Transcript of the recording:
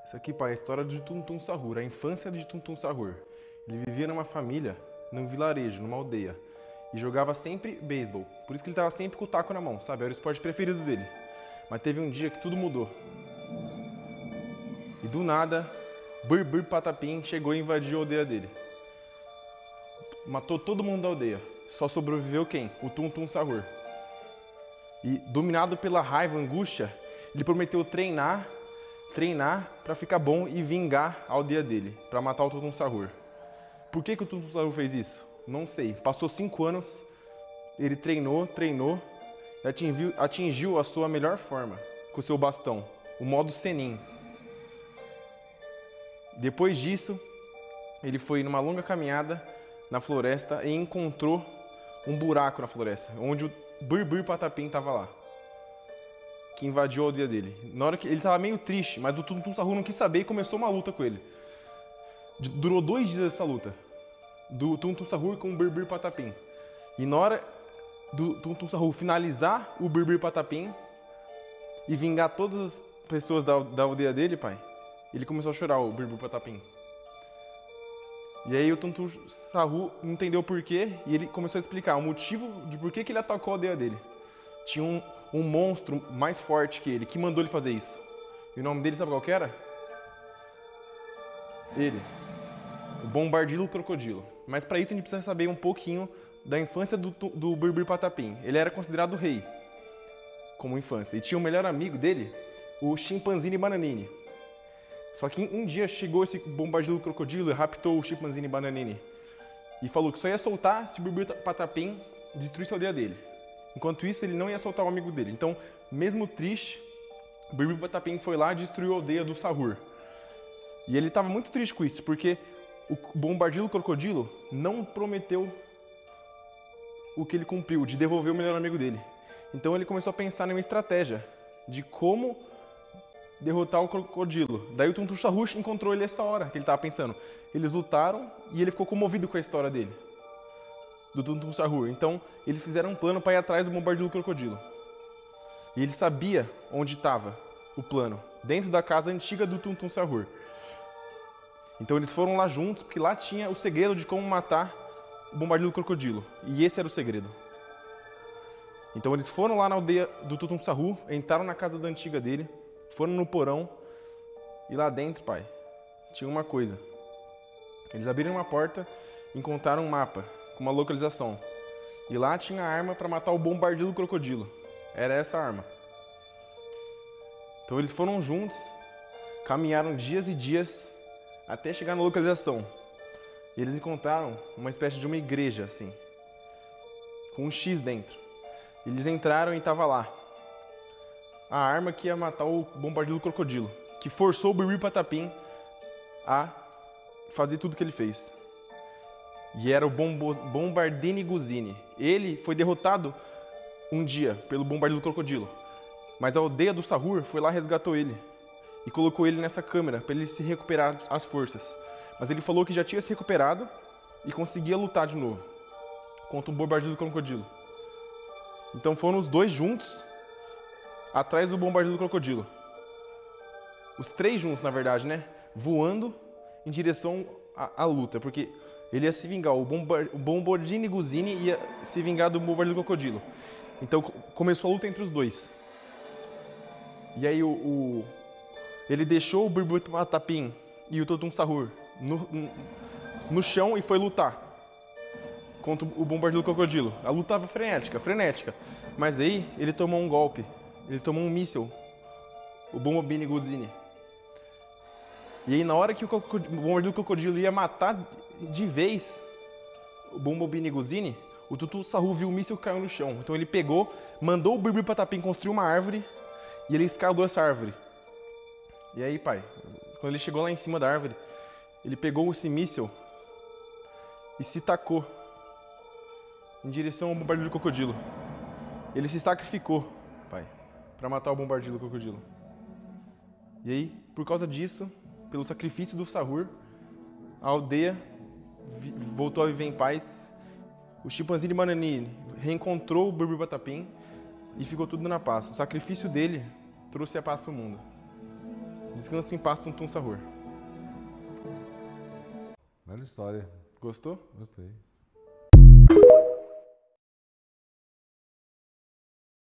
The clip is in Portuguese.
Isso aqui, pai, é a história de Tum Tum Sahur, a infância de Tum Tum Sahur. Ele vivia numa família, num vilarejo, numa aldeia, e jogava sempre beisebol. Por isso que ele estava sempre com o taco na mão, sabe? Era o esporte preferido dele. Mas teve um dia que tudo mudou. E do nada, Birbir Patapim chegou e invadiu a aldeia dele. Matou todo mundo da aldeia. Só sobreviveu quem? O Tum Tum Sahur. E, dominado pela raiva, angústia, ele prometeu treinar para ficar bom e vingar a aldeia dele, para matar o Tum Tum Sahur. Por que o Tum Tum Sahur fez isso? Não sei. Passou 5 anos, ele treinou e atingiu a sua melhor forma com o seu bastão, o modo Senin. Depois disso, ele foi numa longa caminhada na floresta e encontrou um buraco na floresta, onde o Birbir Patapim estava lá, que invadiu a aldeia dele. Na hora que ele estava meio triste, mas o Tum Tum Sahur não quis saber e começou uma luta com ele. Durou 2 dias essa luta, do Tum Tum Sahur com o Birbir Patapim. E na hora do Tum Tum Sahur finalizar o Birbir Patapim e vingar todas as pessoas da aldeia dele, pai, ele começou a chorar, o Birbir Patapim. E aí o Tum Tum Sahur não entendeu o porquê e ele começou a explicar o motivo de por que ele atacou a aldeia dele. Tinha um monstro mais forte que ele, que mandou ele fazer isso. E o nome dele sabe qual que era? Ele. O Bombardilo Crocodilo. Mas para isso a gente precisa saber um pouquinho da infância do Birbir Patapim. Ele era considerado rei, como infância. E tinha o melhor amigo dele, o Chimpanzini Bananini. Só que um dia chegou esse Bombardilo Crocodilo e raptou o Chimpanzini Bananini. E falou que só ia soltar se o Birbir Patapim destruísse a aldeia dele. Enquanto isso, ele não ia soltar o amigo dele. Então, mesmo triste, o Birbir Patapim foi lá e destruiu a aldeia do Sahur. E ele estava muito triste com isso, porque o Bombardilo Crocodilo não prometeu o que ele cumpriu, de devolver o melhor amigo dele. Então ele começou a pensar numa estratégia de como derrotar o crocodilo. Daí o Tum Tum Sahur encontrou ele essa hora que ele estava pensando. Eles lutaram e ele ficou comovido com a história dele, do Tum Tum Sahur. Então eles fizeram um plano para ir atrás do Bombardilo Crocodilo. E ele sabia onde estava o plano, dentro da casa antiga do Tum Tum Sahur. Então eles foram lá juntos, porque lá tinha o segredo de como matar o Bombardilo Crocodilo. E esse era o segredo. Então eles foram lá na aldeia do Tum Tum Sahur, entraram na casa da antiga dele, foram no porão, e lá dentro, pai, tinha uma coisa. Eles abriram uma porta e encontraram um mapa com uma localização. E lá tinha a arma para matar o Bombardilo Crocodilo. Era essa a arma. Então eles foram juntos, caminharam dias e dias até chegar na localização. E eles encontraram uma espécie de uma igreja, assim, com um X dentro. Eles entraram e estava lá a arma que ia matar o Bombardilo Crocodilo, que forçou o Birbir Patapim a fazer tudo o que ele fez. E era o Bombardini Guzini. Ele foi derrotado um dia pelo Bombardilo Crocodilo, mas a aldeia do Sahur foi lá e resgatou ele e colocou ele nessa câmera para ele se recuperar as forças. Mas ele falou que já tinha se recuperado e conseguia lutar de novo contra o Bombardilo Crocodilo. Então foram os dois juntos atrás do Bombardilo Crocodilo. Os 3 juntos, na verdade, né? Voando em direção à luta, porque ele ia se vingar, o Bombardini Guzini ia se vingar do Bombardilo Crocodilo. Então começou a luta entre os dois. E aí ele deixou o Birbir Patapim e o Tum Tum Sahur no chão e foi lutar contra o Bombardilo Crocodilo. A luta estava frenética. Mas aí ele tomou um golpe. Ele tomou um míssil, o Bombardini Guzini. E aí na hora que o Bombardilo Crocodilo ia matar de vez o Bombardini Guzini, o Tum Tum Sahur viu o míssil caiu no chão. Então ele pegou, mandou o Birbir Patapim construir uma árvore e ele escalou essa árvore. E aí, pai, quando ele chegou lá em cima da árvore, ele pegou esse míssil e se tacou em direção ao Bombardilo Crocodilo. Ele se sacrificou, pai, para matar o Bombardilo Crocodilo. E aí, por causa disso, pelo sacrifício do Sahur, a aldeia voltou a viver em paz. O Chimpanzini Bananini reencontrou o Birbir Patapim e ficou tudo na paz. O sacrifício dele trouxe a paz para o mundo. Descanse em paz, Tum Tum Sahur. Bela história. Gostou? Gostei.